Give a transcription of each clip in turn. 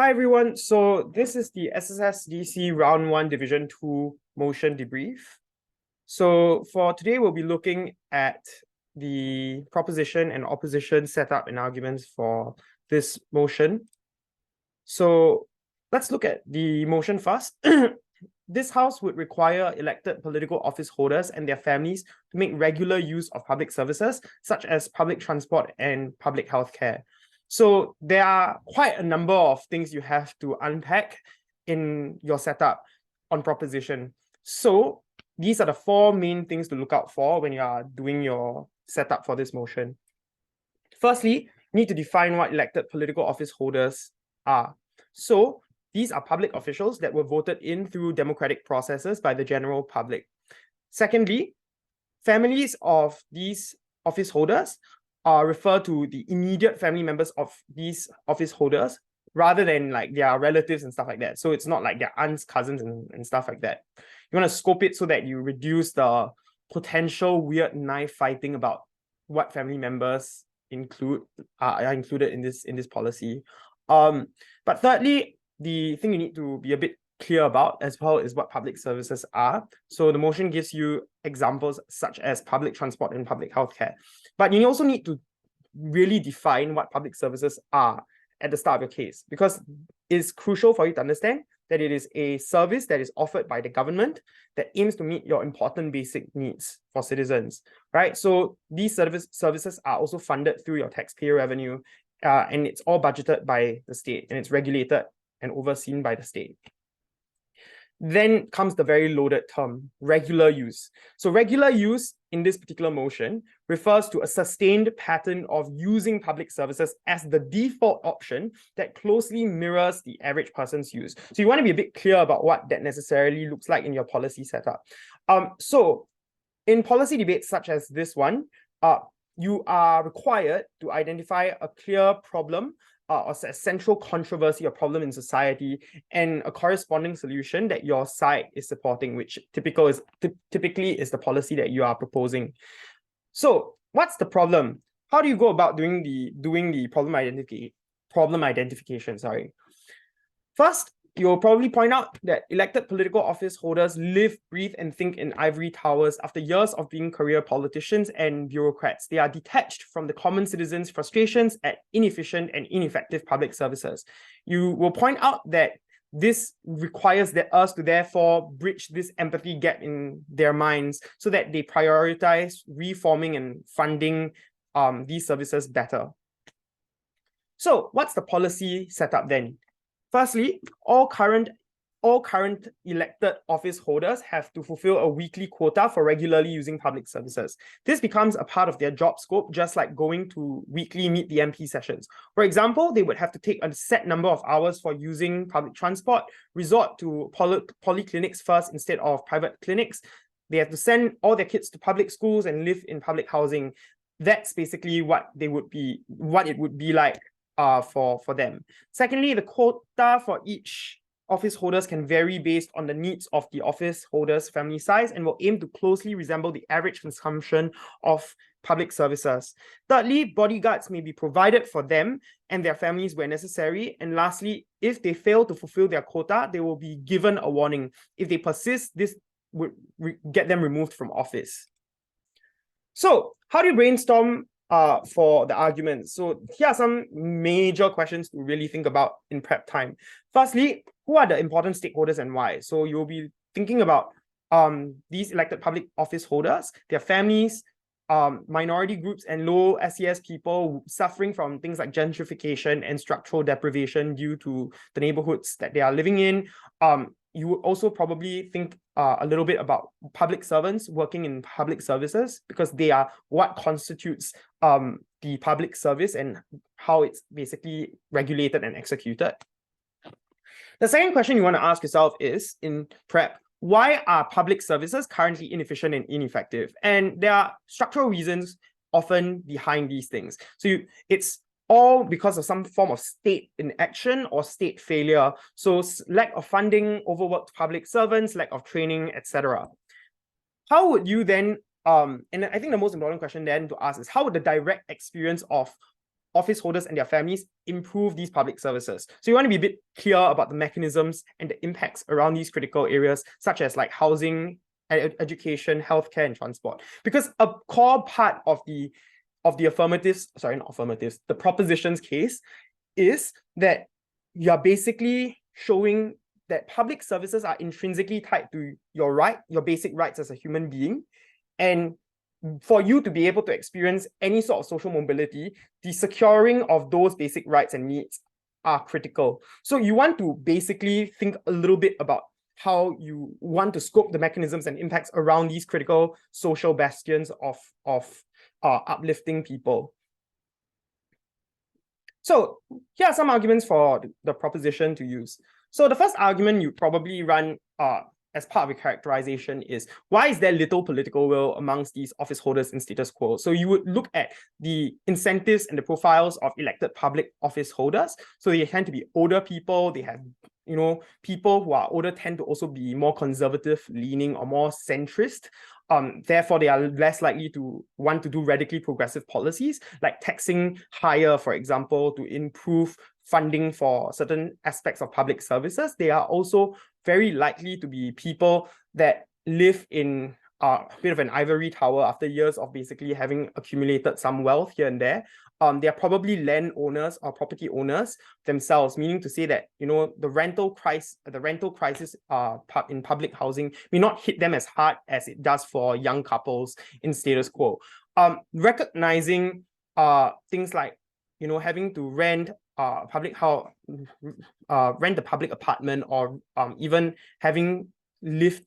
Hi everyone, so this is the SSSDC Round 1 Division 2 motion debrief. So for today, we'll be looking at the proposition and opposition setup and arguments for this motion. So let's look at the motion first. This House would require elected political office holders and their families to make regular use of public services, such as public transport and public health care. So there are quite a number of things you have to unpack in your setup on proposition. So these are the four main things to look out for when you are doing your setup for this motion. Firstly, you need to define what elected political office holders are. So these are public officials that were voted in through democratic processes by the general public. Secondly, families of these office holders refer to the immediate family members of these office holders rather than like their relatives and stuff like that. So it's not like their aunts, cousins, and stuff like that. You want to scope it so that you reduce the potential weird knife fighting about what family members are included in this policy. But thirdly, the thing you need to be a bit clear about as well is what public services are. So the motion gives you examples such as public transport and public healthcare. But you also need to really define what public services are at the start of your case, because it's crucial for you to understand that it is a service that is offered by the government that aims to meet your important basic needs for citizens, right? So these services are also funded through your taxpayer revenue, and it's all budgeted by the state, and it's regulated and overseen by the state. Then comes the very loaded term, regular use. So regular use in this particular motion refers to a sustained pattern of using public services as the default option that closely mirrors the average person's use. So you want to be a bit clear about what that necessarily looks like in your policy setup. So in policy debates such as this one, you are required to identify a clear problem or a central controversy or problem in society and a corresponding solution that your side is supporting, which typically is the policy that you are proposing. So what's the problem? How do you go about doing the problem identification? First, you'll probably point out that elected political office holders live, breathe, and think in ivory towers after years of being career politicians and bureaucrats. They are detached from the common citizens' frustrations at inefficient and ineffective public services. You will point out that this requires us to therefore bridge this empathy gap in their minds so that they prioritize reforming and funding these services better. So what's the policy setup then? Firstly, all current elected office holders have to fulfill a weekly quota for regularly using public services. This becomes a part of their job scope, just like going to weekly Meet the MP sessions. For example, they would have to take a set number of hours for using public transport, resort to polyclinics first instead of private clinics. They have to send all their kids to public schools and live in public housing. That's basically what it would be like for them. Secondly, the quota for each office holders can vary based on the needs of the office holder's family size and will aim to closely resemble the average consumption of public services. Thirdly, bodyguards may be provided for them and their families where necessary. And lastly, if they fail to fulfill their quota, they will be given a warning. If they persist, this would get them removed from office. So how do you brainstorm for the arguments? So here are some major questions to really think about in prep time. Firstly, who are the important stakeholders and why? So you'll be thinking about these elected public office holders, their families, minority groups, and low SES people suffering from things like gentrification and structural deprivation due to the neighborhoods that they are living in. You would also probably think a little bit about public servants working in public services, because they are what constitutes the public service and how it's basically regulated and executed. The second question you want to ask yourself is, in prep, why are public services currently inefficient and ineffective? And there are structural reasons often behind these things. So it's all because of some form of state inaction or state failure. So lack of funding, overworked public servants, lack of training, etc. How would you then, and I think the most important question then to ask is, how would the direct experience of office holders and their families improve these public services. So you want to be a bit clear about the mechanisms and the impacts around these critical areas, such as like housing, education, healthcare, and transport. Because a core part of the the propositions case is that you're basically showing that public services are intrinsically tied to your basic rights as a human being. And for you to be able to experience any sort of social mobility, the securing of those basic rights and needs are critical. So you want to basically think a little bit about how you want to scope the mechanisms and impacts around these critical social bastions of uplifting people. So here are some arguments for the proposition to use. So the first argument you probably run as part of a characterization is, why is there little political will amongst these office holders in status quo? So you would look at the incentives and the profiles of elected public office holders. So they tend to be older people. They have, people who are older tend to also be more conservative leaning or more centrist. Therefore, they are less likely to want to do radically progressive policies, like taxing higher, for example, to improve funding for certain aspects of public services. They are also very likely to be people that live in a bit of an ivory tower after years of basically having accumulated some wealth here and there. They are probably landowners or property owners themselves, meaning to say that the rental crisis in public housing may not hit them as hard as it does for young couples in status quo. Recognizing things like having to rent a public apartment, or even having lived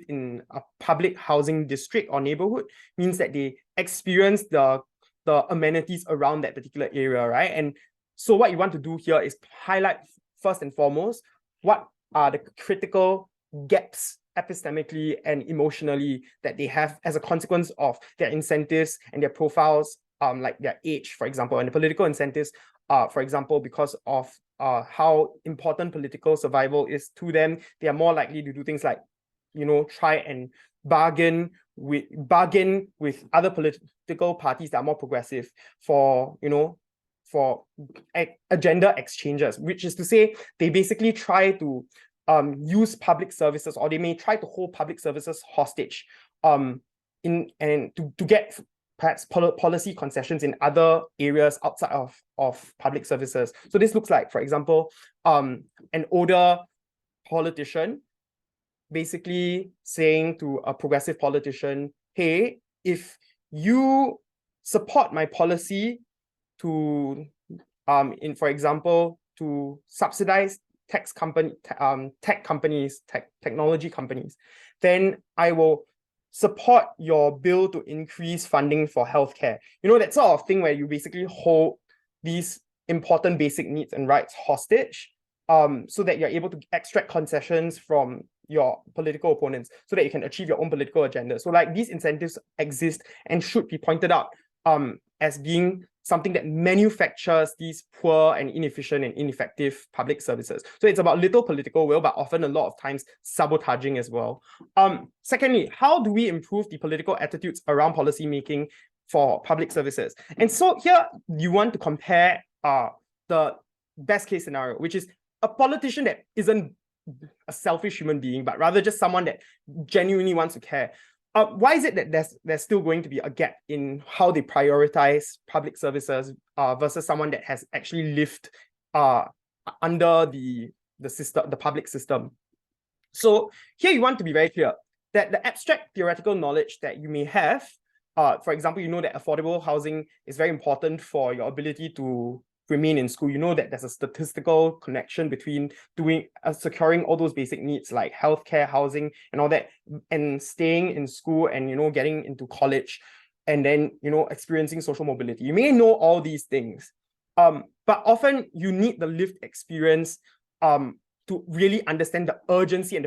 in a public housing district or neighborhood means that they experience the amenities around that particular area, right? And so what you want to do here is highlight first and foremost what are the critical gaps epistemically and emotionally that they have as a consequence of their incentives and their profiles, like their age, for example, and the political incentives, for example, because of how important political survival is to them. They are more likely to do things like, try and bargain with other political parties that are more progressive for agenda exchanges, which is to say they basically try to use public services, or they may try to hold public services hostage to get perhaps policy concessions in other areas outside of public services. So this looks like, for example, an older politician basically saying to a progressive politician, hey, if you support my policy to, for example, to subsidize technology companies, then I will support your bill to increase funding for healthcare. That sort of thing where you basically hold these important basic needs and rights hostage, so that you're able to extract concessions from your political opponents so that you can achieve your own political agenda. So like these incentives exist and should be pointed out as being something that manufactures these poor and inefficient and ineffective public services. So it's about little political will, but often a lot of times sabotaging as well. Secondly, how do we improve the political attitudes around policy making for public services? And so here you want to compare the best case scenario, which is a politician that isn't a selfish human being, but rather just someone that genuinely wants to care. Why is it that there's still going to be a gap in how they prioritize public services versus someone that has actually lived under the system, the public system? So here you want to be very clear that the abstract theoretical knowledge that you may have, for example, that affordable housing is very important for your ability to remain in school. That there's a statistical connection between securing all those basic needs like healthcare, housing, and all that, and staying in school and getting into college, and then experiencing social mobility. You may know all these things, but often you need the lived experience to really understand the urgency and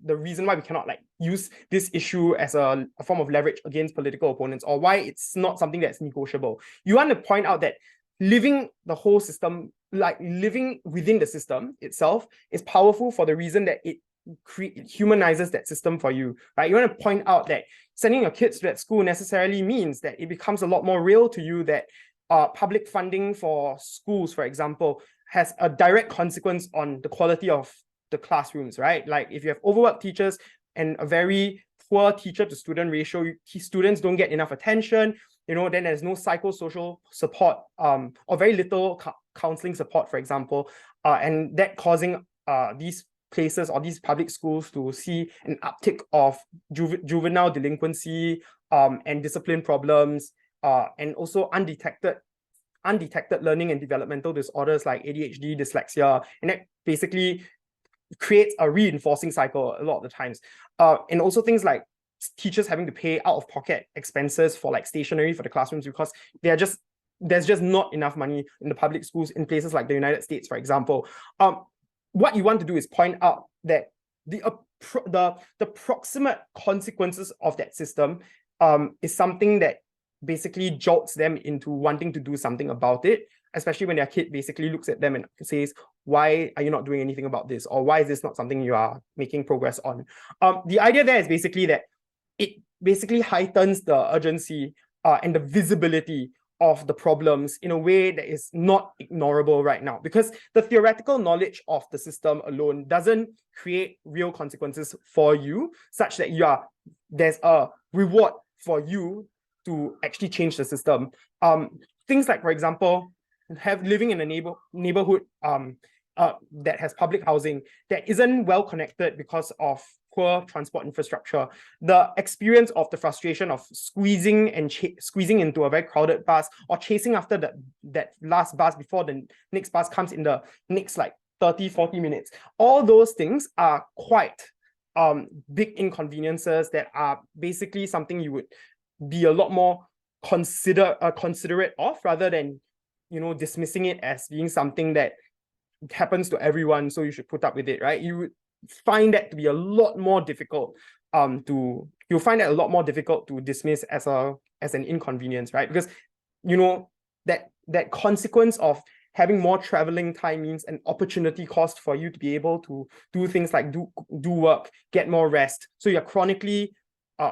the reason why we cannot use this issue as a form of leverage against political opponents, or why it's not something that's negotiable. You want to point out that living the whole system, living within the system itself, is powerful for the reason that it humanizes that system for you, right? You want to point out that sending your kids to that school necessarily means that it becomes a lot more real to you that public funding for schools, for example, has a direct consequence on the quality of the classrooms, right? Like if you have overworked teachers and a very poor teacher to student ratio, students don't get enough attention, then there's no psychosocial support, or very little counseling support, for example, and that causing these places or these public schools to see an uptick of juvenile delinquency, and discipline problems, and also undetected learning and developmental disorders like ADHD, dyslexia, and that basically creates a reinforcing cycle a lot of the times. And also things like teachers having to pay out-of-pocket expenses for like stationery for the classrooms because there's just not enough money in the public schools in places like the United States, for example. What you want to do is point out that the proximate consequences of that system is something that basically jolts them into wanting to do something about it, especially when their kid basically looks at them and says, why are you not doing anything about this? Or why is this not something you are making progress on? The idea there is basically that it basically heightens the urgency and the visibility of the problems in a way that is not ignorable right now, because the theoretical knowledge of the system alone doesn't create real consequences for you such that there's a reward for you to actually change the system. Things like, for example, living in a neighborhood that has public housing that isn't well connected because of poor transport infrastructure. The experience of the frustration of squeezing into a very crowded bus or chasing after that last bus before the next bus comes in the next like 30-40 minutes. All those things are quite big inconveniences that are basically something you would be a lot more considerate of, rather than dismissing it as being something that happens to everyone, so you should put up with it, right? You would find that to be a lot more difficult you'll find that a lot more difficult to dismiss as an inconvenience, right? Because that consequence of having more traveling time means an opportunity cost for you to be able to do things like do work, get more rest. So you're chronically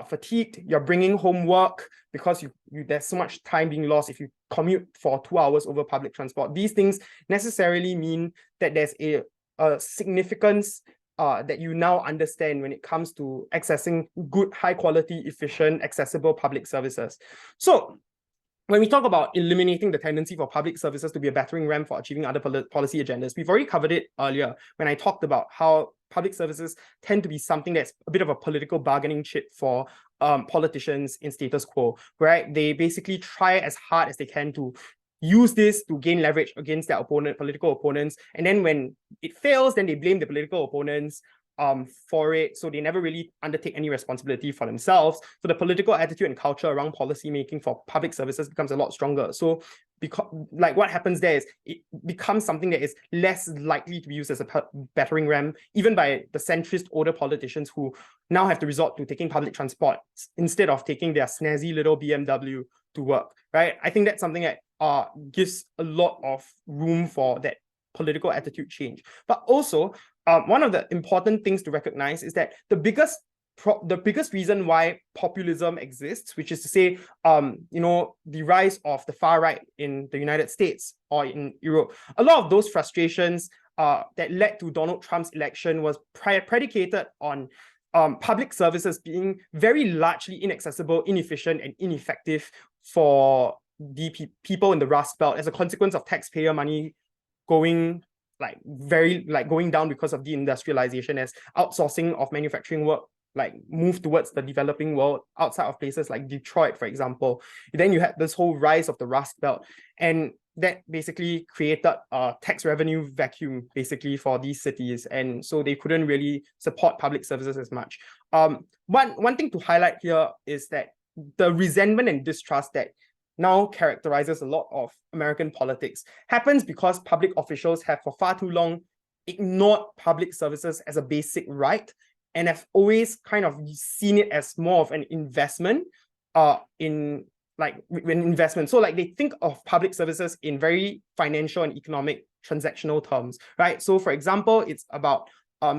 fatigued, you're bringing home work because there's so much time being lost if you commute for 2 hours over public transport. These things necessarily mean that there's a significance that you now understand when it comes to accessing good, high quality, efficient, accessible public services. So when we talk about eliminating the tendency for public services to be a battering ram for achieving other policy agendas, we've already covered it earlier when I talked about how public services tend to be something that's a bit of a political bargaining chip for politicians in status quo, right? They basically try as hard as they can to use this to gain leverage against their political opponents. And then when it fails, then they blame the political opponents for it. So they never really undertake any responsibility for themselves. So the political attitude and culture around policy making for public services becomes a lot stronger. So like what happens there is it becomes something that is less likely to be used as a battering ram, even by the centrist older politicians who now have to resort to taking public transport instead of taking their snazzy little BMW to work, right? I think that's something that gives a lot of room for that political attitude change. But also, one of the important things to recognize is that the biggest reason why populism exists, which is to say, the rise of the far right in the United States or in Europe, a lot of those frustrations that led to Donald Trump's election was predicated on public services being very largely inaccessible, inefficient, and ineffective for the people in the Rust Belt as a consequence of taxpayer money going down because of deindustrialization, as outsourcing of manufacturing work move towards the developing world outside of places like Detroit, for example. Then you had this whole rise of the Rust Belt, and that basically created a tax revenue vacuum basically for these cities, and so they couldn't really support public services as much. One thing to highlight here is that the resentment and distrust that now characterizes a lot of American politics happens because public officials have for far too long ignored public services as a basic right and have always kind of seen it as more of an investment in investment. So they think of public services in very financial and economic transactional terms, right? So for example, it's about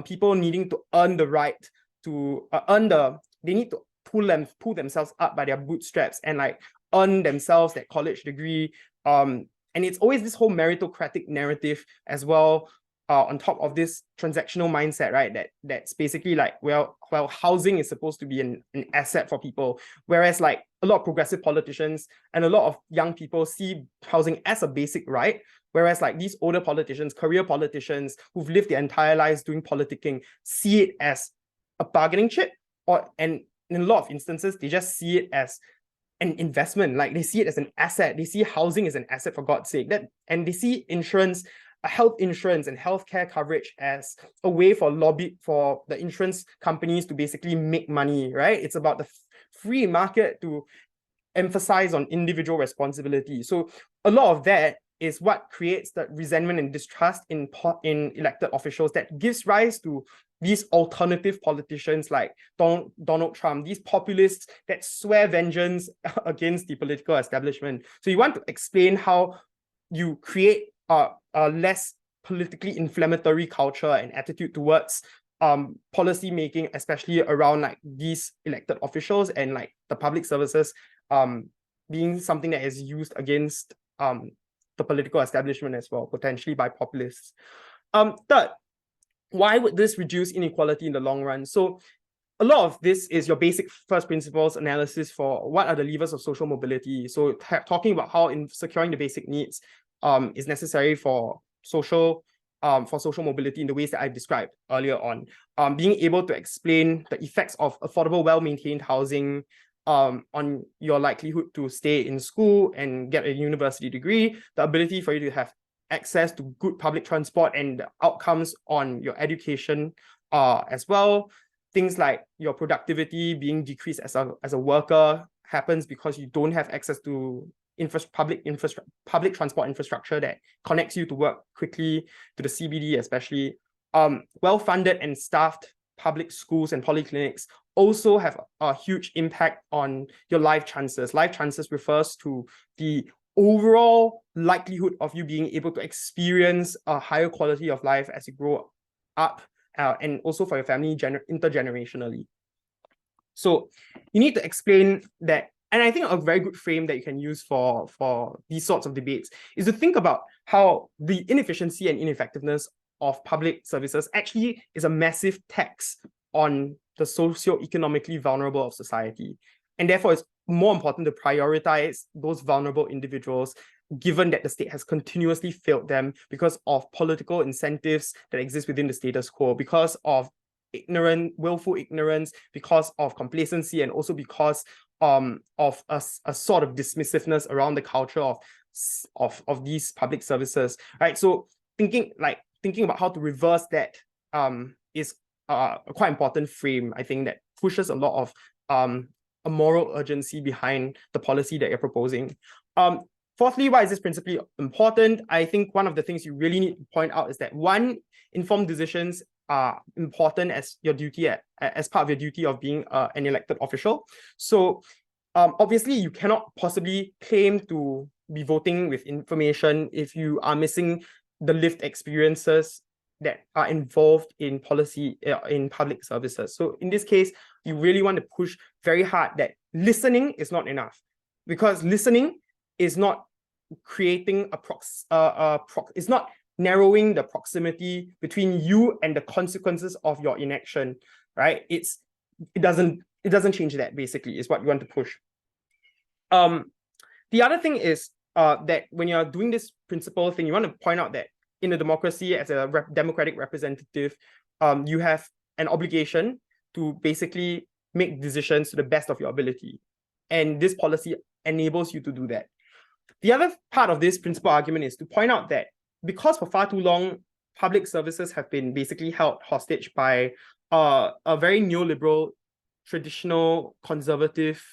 people needing to earn the right to they need to pull themselves up by their bootstraps and earn themselves that college degree And it's always this whole meritocratic narrative as well, on top of this transactional mindset, right? That's basically like, well, housing is supposed to be an asset for people, whereas like a lot of progressive politicians and a lot of young people see housing as a basic right, whereas like these older politicians, career politicians who've lived their entire lives doing politicking, see it as a bargaining chip, and in a lot of instances they just see it as an investment. Like they see it as an asset. They see housing as an asset, for God's sake. And they see insurance, health insurance and healthcare coverage as a way for the insurance companies to basically make money, right? It's about the free market to emphasize on individual responsibility. So a lot of that is what creates the resentment and distrust in elected officials that gives rise to these alternative politicians like Donald Trump, these populists that swear vengeance against the political establishment. So you want to explain how you create a less politically inflammatory culture and attitude towards policy making, especially around like these elected officials and like the public services being something that is used against the political establishment as well, potentially by populists. Third, why would this reduce inequality in the long run? So a lot of this is your basic first principles analysis for what are the levers of social mobility. So talking about how in securing the basic needs is necessary for social mobility in the ways that I described earlier on. Being able to explain the effects of affordable, well-maintained housing on your likelihood to stay in school and get a university degree, the ability for you to have access to good public transport and the outcomes on your education as well. Things like your productivity being decreased as a worker happens because you don't have access to public transport infrastructure that connects you to work quickly, to the CBD especially. Well-funded and staffed public schools and polyclinics also have a huge impact on your life chances. Life chances refers to the overall likelihood of you being able to experience a higher quality of life as you grow up, and also for your family intergenerationally. So you need to explain that, and I think a very good frame that you can use for these sorts of debates is to think about how the inefficiency and ineffectiveness of public services actually is a massive tax on the socio-economically vulnerable of society. And therefore, it's more important to prioritize those vulnerable individuals, given that the state has continuously failed them because of political incentives that exist within the status quo, because of willful ignorance, because of complacency, and also because of a sort of dismissiveness around the culture of these public services, right? So thinking about how to reverse that is a quite important frame, I think, that pushes a lot of a moral urgency behind the policy that you're proposing. Fourthly, why is this principally important? I think one of the things you really need to point out is that, one, informed decisions are important as your duty as part of your duty of being an elected official. So obviously you cannot possibly claim to be voting with information if you are missing the lived experiences that are involved in policy in public services. So in this case, you really want to push very hard that listening is not enough, because listening is not creating it's not narrowing the proximity between you and the consequences of your inaction, right? It doesn't change that, basically, is what you want to push. The other thing is that when you're doing this principle thing, you want to point out that in a democracy, as a democratic representative, you have an obligation to basically make decisions to the best of your ability. And this policy enables you to do that. The other part of this principal argument is to point out that because for far too long, public services have been basically held hostage by a very neoliberal, traditional, conservative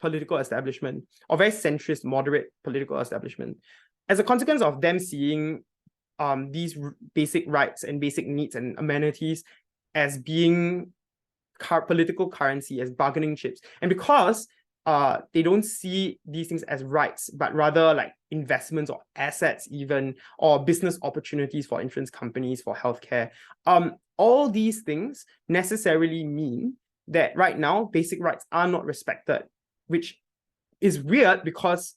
political establishment, or very centrist, moderate political establishment. As a consequence of them seeing these basic rights and basic needs and amenities as being political currency, as bargaining chips, and because they don't see these things as rights, but rather like investments or assets even, or business opportunities for insurance companies, for healthcare. All these things necessarily mean that right now, basic rights are not respected, which is weird because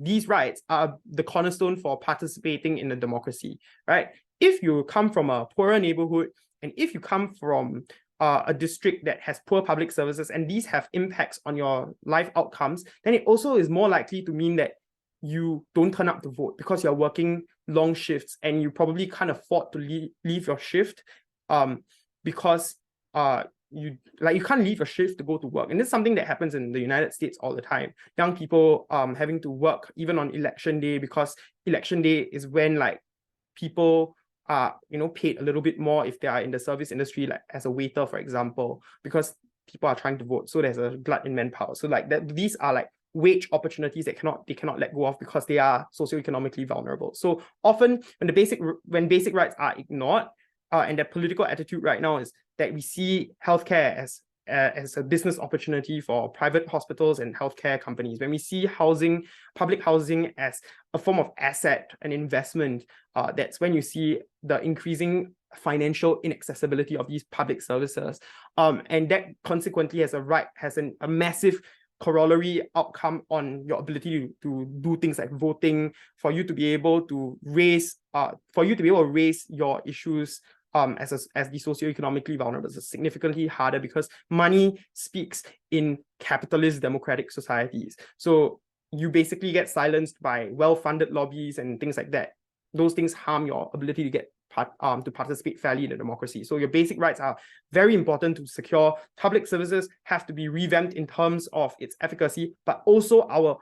these rights are the cornerstone for participating in a democracy, right? If you come from a poorer neighborhood, and if you come from a district that has poor public services, and these have impacts on your life outcomes, then it also is more likely to mean that you don't turn up to vote because you're working long shifts and you probably can't afford to leave your shift because you can't leave your shift to go to work. And this is something that happens in the United States all the time. Young people having to work even on election day, because election day is when like people are paid a little bit more if they are in the service industry, like as a waiter, for example, because people are trying to vote. So there's a glut in manpower. So like that, these are like wage opportunities that they cannot let go of because they are socioeconomically vulnerable. So often when basic rights are ignored, and the political attitude right now is that we see healthcare as a business opportunity for private hospitals and healthcare companies. When we see public housing as a form of asset and investment, that's when you see the increasing financial inaccessibility of these public services. And that consequently has a massive corollary outcome on your ability to do things like voting, for you to be able to raise your issues as the socioeconomically vulnerable is significantly harder because money speaks in capitalist democratic societies. So you basically get silenced by well-funded lobbies and things like that. Those things harm your ability to get to participate fairly in the democracy. So your basic rights are very important to secure. Public services have to be revamped in terms of its efficacy, but also our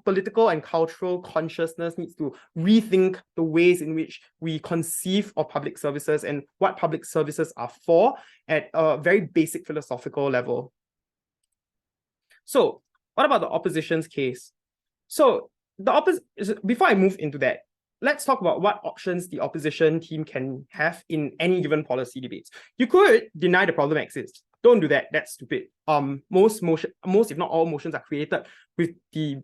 political and cultural consciousness needs to rethink the ways in which we conceive of public services and what public services are for at a very basic philosophical level. So what about the opposition's case? So before I move into that, let's talk about what options the opposition team can have in any given policy debates. You could deny the problem exists. Don't do that. That's stupid. Most if not all motions are created with the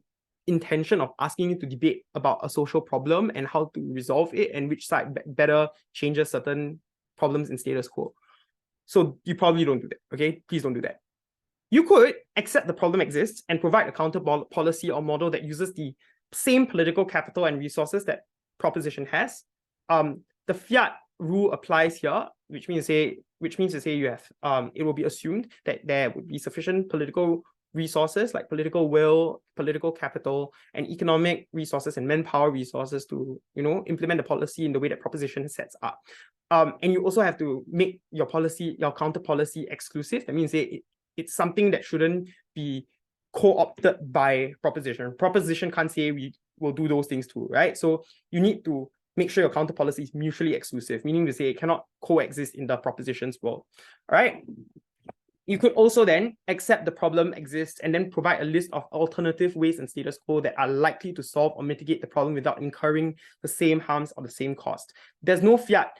intention of asking you to debate about a social problem and how to resolve it and which side better changes certain problems in status quo. So you probably don't do that, okay? Please don't do that. You could accept the problem exists and provide a counter policy or model that uses the same political capital and resources that proposition has. The fiat rule applies here, which means to say you have it will be assumed that there would be sufficient political resources like political will, political capital, and economic resources and manpower resources to implement the policy in the way that proposition sets up. And you also have to make your counter policy exclusive. That means it's something that shouldn't be co-opted by proposition. Proposition can't say we will do those things too, right? So you need to make sure your counter policy is mutually exclusive, meaning to say it cannot coexist in the proposition's world. All right. You could also then accept the problem exists and then provide a list of alternative ways and status quo that are likely to solve or mitigate the problem without incurring the same harms or the same cost. There's no fiat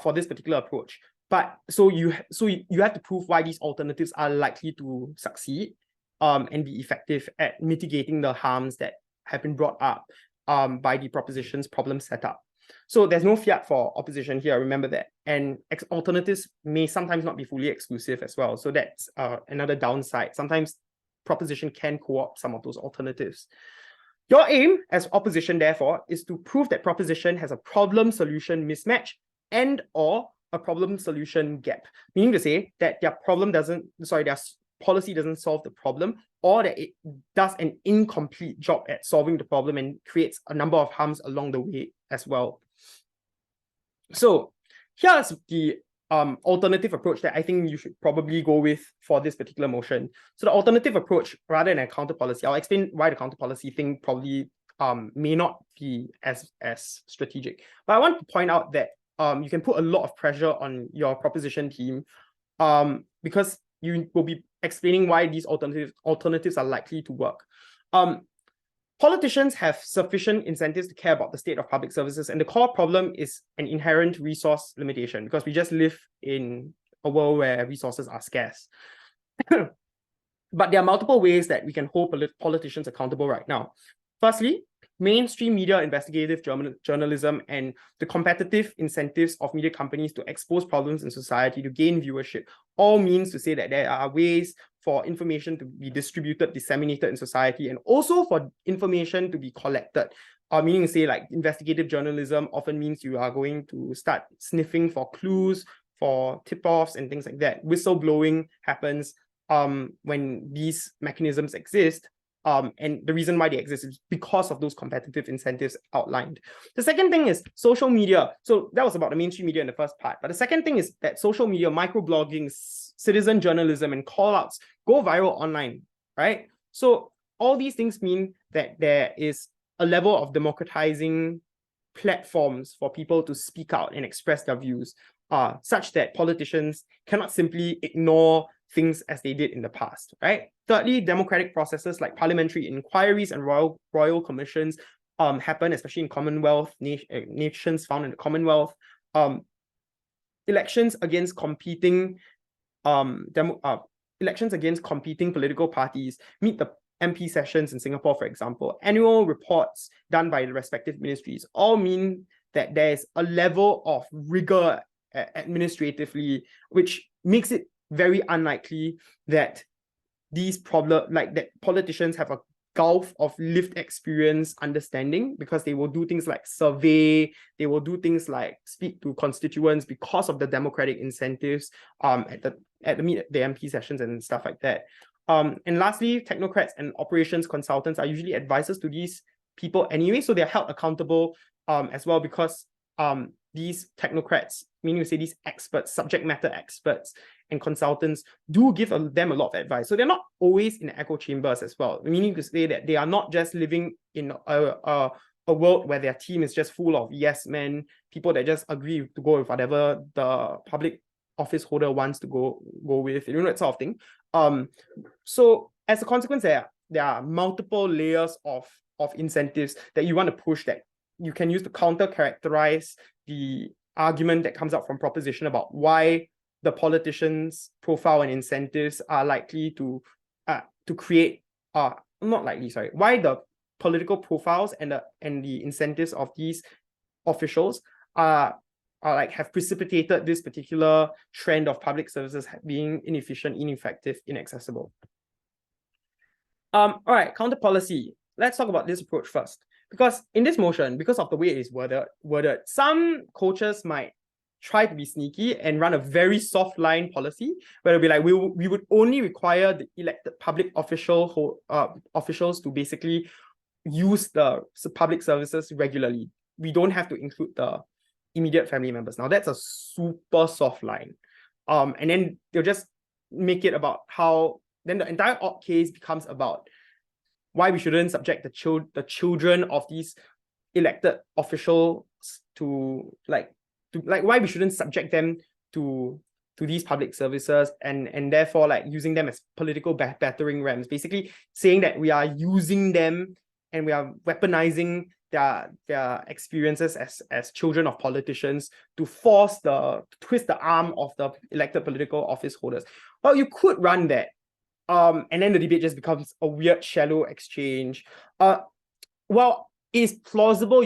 for this particular approach, but so you have to prove why these alternatives are likely to succeed and be effective at mitigating the harms that have been brought up by the proposition's problem setup. So there's no fiat for opposition here, remember that. And alternatives may sometimes not be fully exclusive as well. So that's another downside. Sometimes proposition can co-opt some of those alternatives. Your aim as opposition, therefore, is to prove that proposition has a problem-solution mismatch and or a problem-solution gap. Meaning to say that their policy doesn't solve the problem, or that it does an incomplete job at solving the problem and creates a number of harms along the way as well. So here's the alternative approach that I think you should probably go with for this particular motion. So the alternative approach, rather than a counter policy, I'll explain why the counter policy thing probably may not be as strategic. But I want to point out that you can put a lot of pressure on your proposition team because you will be explaining why these alternatives are likely to work. Politicians have sufficient incentives to care about the state of public services, and the core problem is an inherent resource limitation because we just live in a world where resources are scarce. But there are multiple ways that we can hold politicians accountable right now. Firstly, mainstream media, investigative journalism, and the competitive incentives of media companies to expose problems in society to gain viewership all means to say that there are ways for information to be distributed, disseminated in society, and also for information to be collected. Meaning to say, like, investigative journalism often means you are going to start sniffing for clues, for tip-offs and things like that. Whistleblowing happens when these mechanisms exist. And the reason why they exist is because of those competitive incentives outlined. The second thing is social media. So that was about the mainstream media in the first part. But the second thing is that social media, microblogging, citizen journalism, and call-outs go viral online, right? So all these things mean that there is a level of democratizing platforms for people to speak out and express their views, such that politicians cannot simply ignore things as they did in the past, right? Thirdly, democratic processes like parliamentary inquiries and royal commissions happen, especially in Commonwealth nations found in the Commonwealth. Elections against competing political parties meet the MP sessions in Singapore, for example. Annual reports done by the respective ministries all mean that there's a level of rigor administratively, which makes it very unlikely that that politicians have a gulf of lived experience understanding, because they will do things like survey, they will do things like speak to constituents because of the democratic incentives at the MP sessions and stuff like that. And lastly, technocrats and operations consultants are usually advisors to these people anyway, so they're held accountable as well, because these technocrats, meaning to say these experts, subject matter experts and consultants, do give them a lot of advice. So they're not always in echo chambers as well, meaning to say that they are not just living in a world where their team is just full of yes men, people that just agree to go with whatever the public office holder wants to go with, that sort of thing. So as a consequence, there are multiple layers of incentives that you want to push, that you can use to characterize the argument that comes out from proposition about why the politicians' profile and incentives are likely to create why the political profiles and the incentives of these officials have precipitated this particular trend of public services being inefficient, ineffective, inaccessible. All right, counter policy. Let's talk about this approach first. Because in this motion, because of the way it is worded, some coaches might try to be sneaky and run a very soft line policy, where it'll be like, we would only require the elected public officials to basically use the public services regularly. We don't have to include the immediate family members. Now that's a super soft line. And then they'll just make it about how, then the entire odd case becomes about why we shouldn't subject the children of these elected officials to why we shouldn't subject them to these public services, and therefore like using them as political battering rams, basically saying that we are using them and we are weaponizing their experiences as children of politicians to twist the arm of the elected political office holders. Well, you could run that. And then the debate just becomes a weird, shallow exchange. Well, it's plausible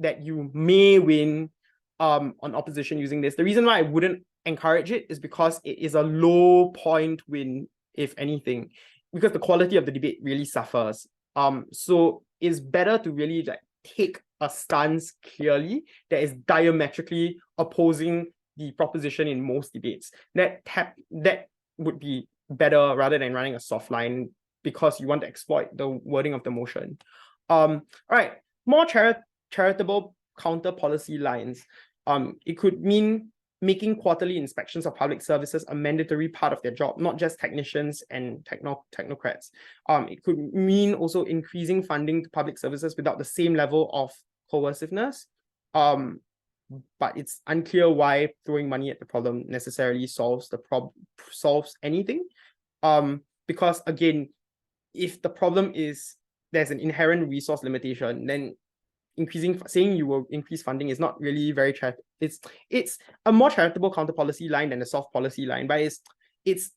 that you may win on opposition using this. The reason why I wouldn't encourage it is because it is a low point win, if anything, because the quality of the debate really suffers. So it's better to really like take a stance clearly that is diametrically opposing the proposition in most debates. That would be better rather than running a soft line, because you want to exploit the wording of the motion. All right, more charitable counter policy lines. It could mean making quarterly inspections of public services a mandatory part of their job, not just technicians and technocrats. It could mean also increasing funding to public services without the same level of coerciveness. But it's unclear why throwing money at the problem necessarily solves anything. Because again, if the problem is there's an inherent resource limitation, then saying you will increase funding is not really very it's a more charitable counter policy line than a soft policy line, but it's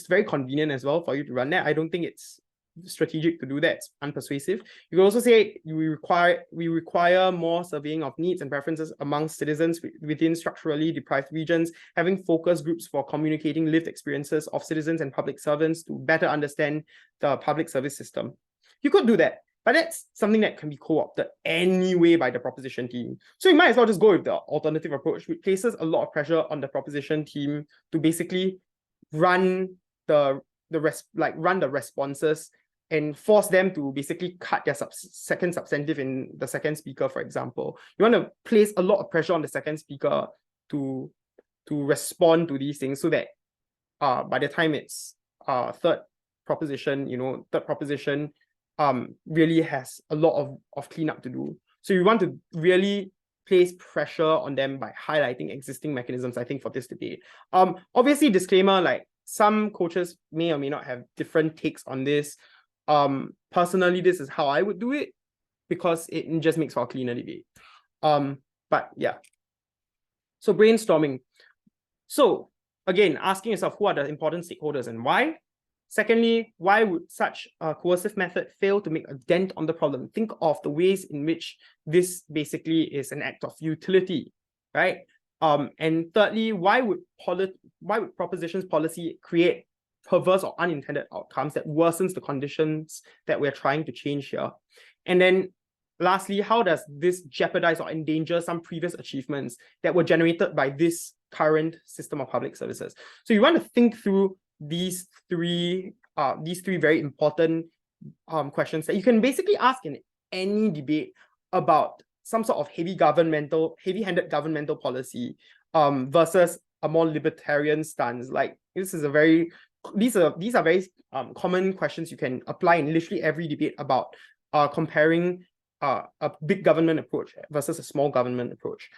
very convenient as well for you to run that. I don't think it's strategic to do that. It's unpersuasive. You can also say we require more surveying of needs and preferences among citizens within structurally deprived regions, having focus groups for communicating lived experiences of citizens and public servants to better understand the public service system. You could do that, but that's something that can be co-opted anyway by the proposition team. So you might as well just go with the alternative approach, which places a lot of pressure on the proposition team to basically run the responses and force them to basically cut their second substantive in the second speaker, for example. You want to place a lot of pressure on the second speaker to respond to these things so that by the time it's third proposition really has a lot of cleanup to do. So you want to really place pressure on them by highlighting existing mechanisms, I think, for this debate. Obviously, disclaimer, like some coaches may or may not have different takes on this. Personally, this is how I would do it because it just makes for a cleaner debate. But yeah. So brainstorming. So again, asking yourself, who are the important stakeholders and why? Secondly, why would such a coercive method fail to make a dent on the problem? Think of the ways in which this basically is an act of utility, right? And thirdly, why would propositions policy create perverse or unintended outcomes that worsens the conditions that we're trying to change here? And then lastly, how does this jeopardize or endanger some previous achievements that were generated by this current system of public services? So you want to think through these three very important questions that you can basically ask in any debate about some sort of heavy-handed governmental policy versus a more libertarian stance. Like these are very common questions you can apply in literally every debate about comparing a big government approach versus a small government approach.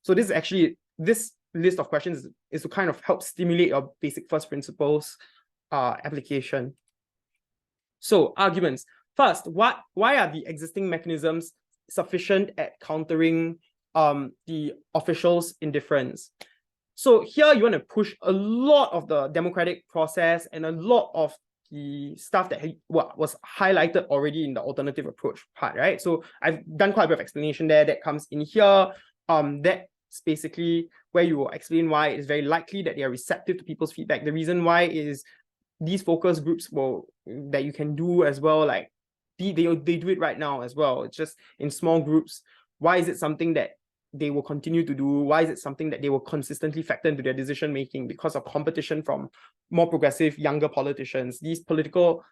So this list of questions is to kind of help stimulate your basic first principles application. So arguments. First, why are the existing mechanisms sufficient at countering the officials' indifference? So here you want to push a lot of the democratic process and a lot of the stuff that was highlighted already in the alternative approach part, right? So I've done quite a bit of explanation there that comes in here. That's basically where you will explain why it's very likely that they are receptive to people's feedback. The reason why is these focus groups that you can do as well, like they do it right now as well. It's just in small groups. Why is it something that they will continue to do? Why is it something that they will consistently factor into their decision making? Because of competition from more progressive, younger politicians. The political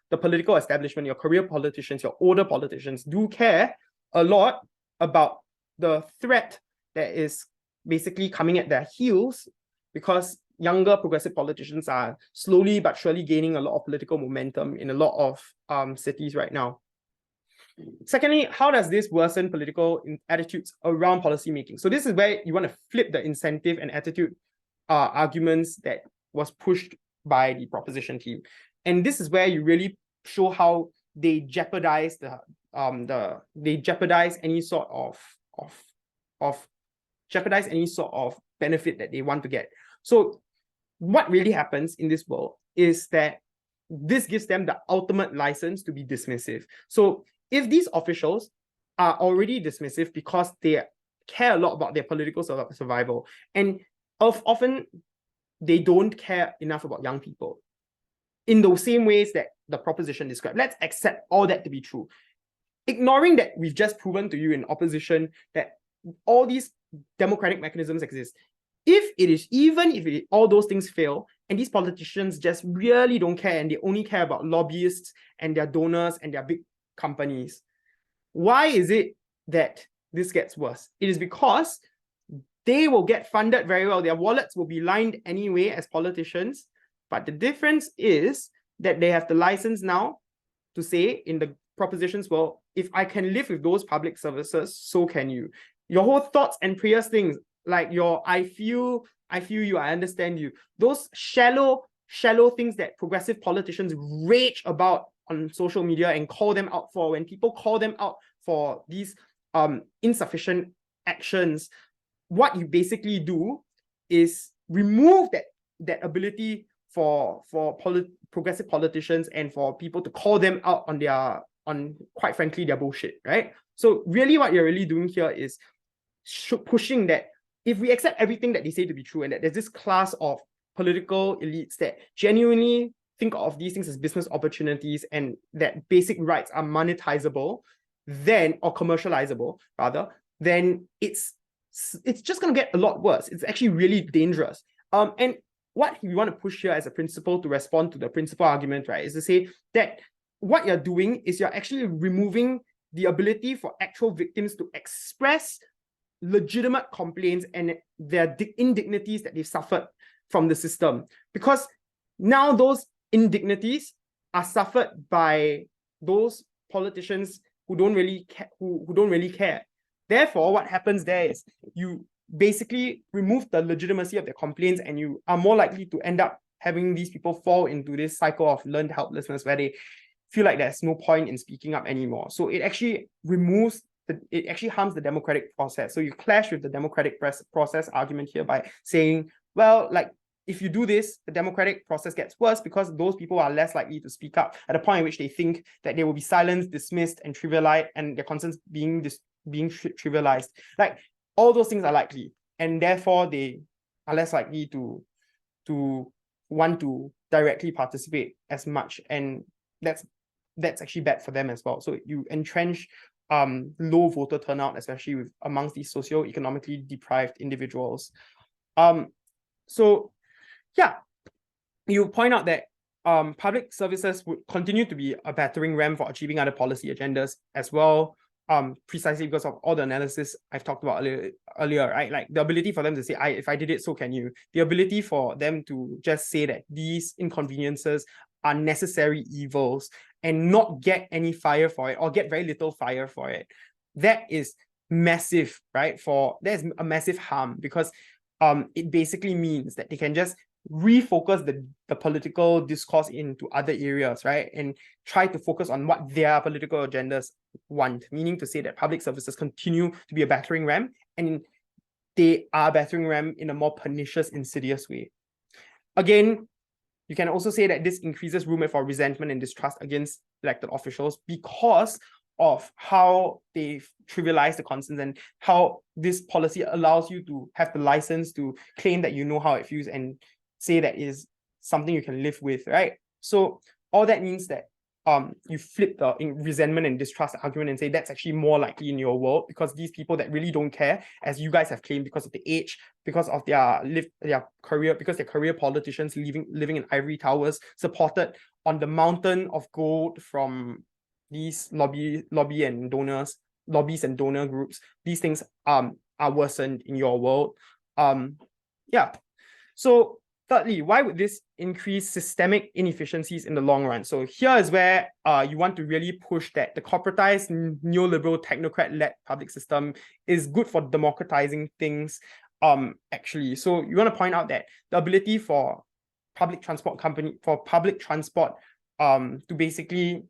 establishment, your career politicians, your older politicians do care a lot about the threat that is basically coming at their heels, because younger progressive politicians are slowly but surely gaining a lot of political momentum in a lot of cities right now. Secondly, how does this worsen political attitudes around policymaking? So this is where you want to flip the incentive and attitude arguments that was pushed by the proposition team. And this is where you really show how they jeopardize any sort of benefit that they want to get. So what really happens in this world is that this gives them the ultimate license to be dismissive. So if these officials are already dismissive because they care a lot about their political survival, and often they don't care enough about young people in the same ways that the proposition described, let's accept all that to be true. Ignoring that we've just proven to you in opposition that all these democratic mechanisms exist. If all those things fail and these politicians just really don't care and they only care about lobbyists and their donors and their big companies, why is it that this gets worse? It is because they will get funded very well. Their wallets will be lined anyway as politicians. But the difference is that they have the license now to say in the propositions, well, if I can live with those public services, so can you. Your whole thoughts and prayers things, like your I feel you, I understand you. Those shallow things that progressive politicians rage about on social media and call them out for, when people call them out for these insufficient actions, what you basically do is remove that ability for progressive politicians and for people to call them out on quite frankly their bullshit, right? So really what you're really doing here is pushing that if we accept everything that they say to be true and that there's this class of political elites that genuinely think of these things as business opportunities and that basic rights are monetizable, then, or commercializable rather, then it's just going to get a lot worse. It's actually really dangerous. And what we want to push here as a principle to respond to the principal argument, right, is to say that what you're doing is you're actually removing the ability for actual victims to express legitimate complaints and their indignities that they've suffered from the system. Because now those indignities are suffered by those politicians who don't really care. Therefore, what happens there is you basically remove the legitimacy of their complaints and you are more likely to end up having these people fall into this cycle of learned helplessness where they feel like there's no point in speaking up anymore. So it actually it actually harms the democratic process. So you clash with the democratic process argument here by saying, well, like, if you do this, the democratic process gets worse because those people are less likely to speak up at a point in which they think that they will be silenced, dismissed, and trivialized, and their concerns being trivialized. Like, all those things are likely, and therefore they are less likely to want to directly participate as much, and that's actually bad for them as well. So you entrench low voter turnout, especially amongst these socioeconomically deprived individuals. So yeah, you point out that public services would continue to be a battering ram for achieving other policy agendas as well, precisely because of all the analysis I've talked about earlier, right? Like the ability for them to say, if I did it, so can you. The ability for them to just say that these inconveniences are necessary evils and not get any fire for it or get very little fire for it. That is massive, right? There's a massive harm because it basically means that they can just refocus the political discourse into other areas, right? And try to focus on what their political agendas want, meaning to say that public services continue to be a battering ram, and they are a battering ram in a more pernicious, insidious way. Again, you can also say that this increases room for resentment and distrust against elected officials because of how they've trivialized the concerns and how this policy allows you to have the license to claim that you know how it feels and say that is something you can live with, right? So all that means that you flip the resentment and distrust argument and say that's actually more likely in your world because these people that really don't care, as you guys have claimed, because of the age, because of their career, because they're career politicians living in ivory towers, supported on the mountain of gold from these lobbies and donor groups. These things are worsened in your world. Yeah. So thirdly, why would this increase systemic inefficiencies in the long run? So here is where you want to really push that the corporatized neoliberal technocrat-led public system is good for democratizing things, actually. So you want to point out that the ability for public transport to basically,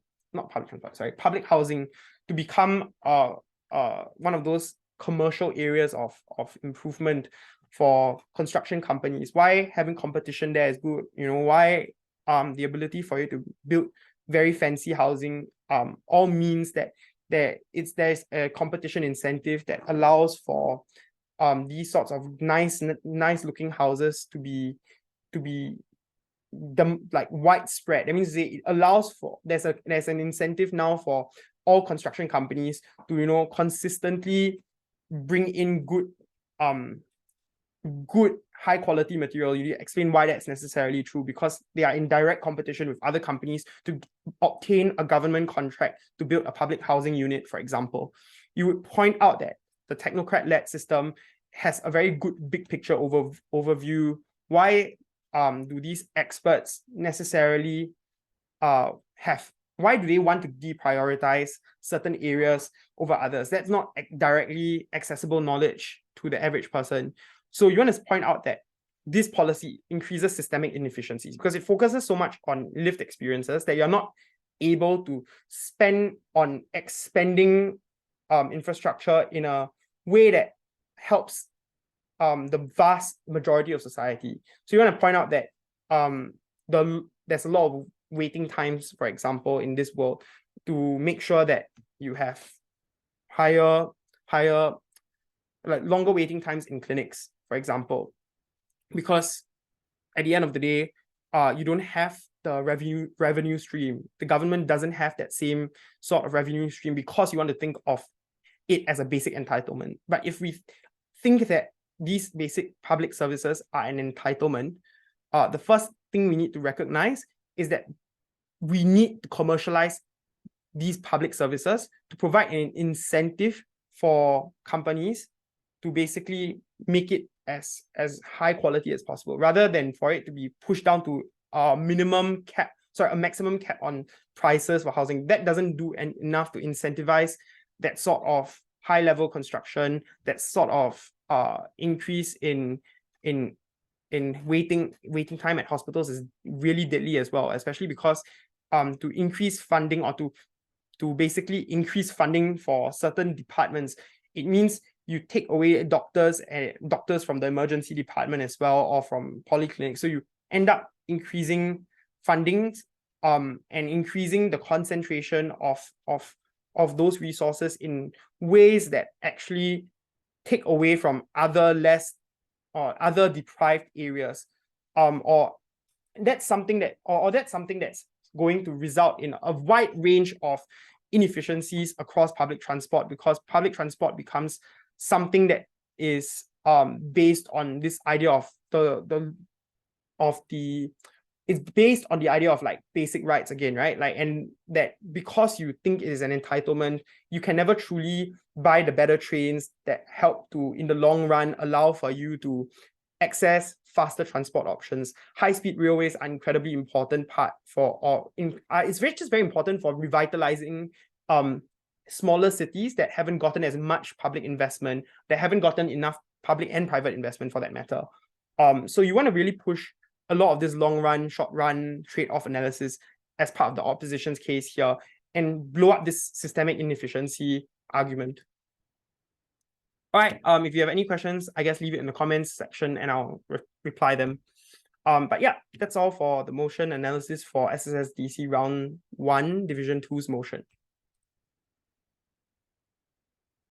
public housing to become one of those commercial areas of improvement for construction companies. Why having competition there is good? You know, why the ability for you to build very fancy housing all means that there's a competition incentive that allows for these sorts of nice looking houses to be like widespread. That means it allows for there's an incentive now for all construction companies to, you know, consistently bring in good high quality material. You explain why that's necessarily true, because they are in direct competition with other companies to obtain a government contract to build a public housing unit, for example. You would point out that the technocrat-led system has a very good big picture overview. Why do these experts necessarily why do they want to deprioritize certain areas over others? That's not directly accessible knowledge to the average person. So you want to point out that this policy increases systemic inefficiencies because it focuses so much on lived experiences that you're not able to spend on expanding infrastructure in a way that helps the vast majority of society. So you want to point out that there's a lot of waiting times, for example, in this world, to make sure that you have higher like longer waiting times in clinics, for example, because at the end of the day, you don't have the revenue stream. The government doesn't have that same sort of revenue stream because you want to think of it as a basic entitlement. But if we think that these basic public services are an entitlement, the first thing we need to recognize is that we need to commercialize these public services to provide an incentive for companies to basically make it as high quality as possible, rather than for it to be pushed down to a maximum cap on prices for housing. That doesn't do enough to incentivize that sort of high level construction, that sort of increase in waiting time at hospitals is really deadly as well, especially because to increase funding or to basically increase funding for certain departments, it means you take away doctors from the emergency department as well, or from polyclinics. So you end up increasing funding and increasing the concentration of those resources in ways that actually take away from other deprived areas. Or that's something that's going to result in a wide range of inefficiencies across public transport, because public transport becomes something that is based on this idea of it's based on the idea of like basic rights again, right? Like, and that because you think it is an entitlement, you can never truly buy the better trains that help to, in the long run, allow for you to access faster transport options. High-speed railways are incredibly important part it's just very important for revitalizing smaller cities that haven't gotten as much public investment, that haven't gotten enough public and private investment for that matter. So you want to really push a lot of this long run, short run trade-off analysis as part of the opposition's case here, and blow up this systemic inefficiency argument. All right, if you have any questions, I guess leave it in the comments section and I'll reply them. But yeah, that's all for the motion analysis for SSSDC round 1, division 2's motion.